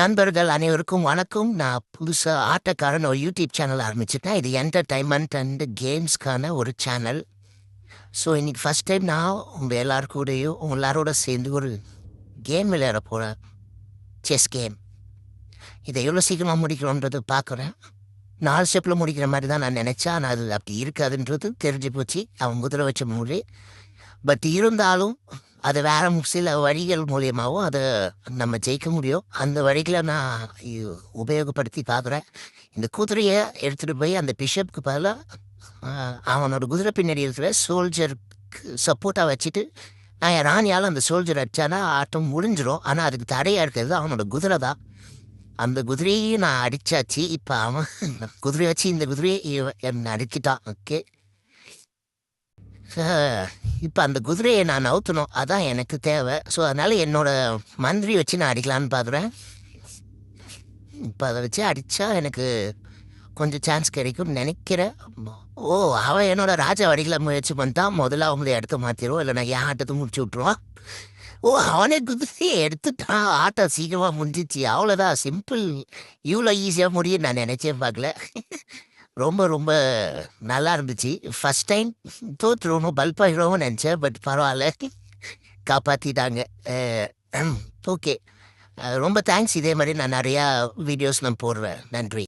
நண்பர்கள் அனைவருக்கும் வணக்கம். நான் புதுசா ஆட்டக்காரன் ஒரு யூடியூப் சேனல் ஆரம்பிச்சுட்டேன். இது என்டர்டைன்மெண்ட் அண்ட் கேம்ஸ்க்கான ஒரு சேனல். ஸோ இன்னைக்கு ஃபர்ஸ்ட் டைம் நான் உங்கள் எல்லாருக்கூடயும் உங்கள் எல்லாரோட சேர்ந்து ஒரு கேம் விளையாட போகிறேன். Chess game. இதை எவ்வளோ சீக்கிரமாக முடிக்கிறோன்றது பார்க்குறேன். 4 ஸ்டெப்பில் முடிக்கிற மாதிரி தான் நான் நினச்சேன். ஆனால் அது அப்படி இருக்காதுன்றது தெரிஞ்சு போச்சு. அவன் குதிரை வச்ச மூடி. பட் இருந்தாலும் அது வேற சில வழிகள் மூலியமாகவும் அதை நம்ம ஜெயிக்க முடியும். அந்த வழிகளை நான் உபயோகப்படுத்தி பார்க்குறேன். இந்த குதிரையை எடுத்துகிட்டு போய் அந்த பிஷப்புக்கு பதிலாக அவனோட குதிரை பின்னாடி இருக்கிற சோல்ஜருக்கு சப்போர்ட்டாக வச்சுட்டு நான் என் ராணியால் அந்த சோல்ஜர் அடித்தானா ஆட்டம் முடிஞ்சிடும். ஆனால் அதுக்கு தடையாக இருக்கிறது அவனோட குதிரை தான். அந்த குதிரையும் நான் அடித்தாச்சு. இப்போ அவன் குதிரை வச்சு இந்த குதிரையை என்னை அடிக்கிட்டான். ஓகே, இப்போ அந்த குதிரையை நான் நவுத்தணும், அதான் எனக்கு தேவை. ஸோ அதனால் என்னோடய மந்திரி வச்சு நான் அடிக்கலான்னு பார்க்குறேன். இப்போ அதை வச்சு அடித்தா எனக்கு கொஞ்சம் சான்ஸ் கிடைக்கும்னு நினைக்கிறேன். ஓ, அவன் என்னோட ராஜா அடிக்கல முயற்சி பண்ணிட்டான். முதல்ல அவங்கள இடத்த மாற்றிடுவோம், இல்லை நான் என் ஆட்டத்தை முடிச்சு விட்ருவான். ஓ, அவனே குதிரையை எடுத்துட்டான். ஆட்டம் சீக்கிரமாக முடிஞ்சிச்சு. அவ்வளோதான், சிம்பிள். இவ்வளோ ஈஸியாக முடியும் நான் நினச்சே பார்க்கல. ரொம்ப ரொம்ப நல்லா இருந்துச்சு. ஃபஸ்ட் டைம் தோற்றுருவோம் பல்பாயிடுவோம்னு நினச்சேன். பட் பரவாயில்ல, காப்பாற்றிட்டாங்க. ஓகே, ரொம்ப தேங்க்ஸ். இதே மாதிரி நான் நிறையா வீடியோஸ் நான் போடுவேன். நன்றி.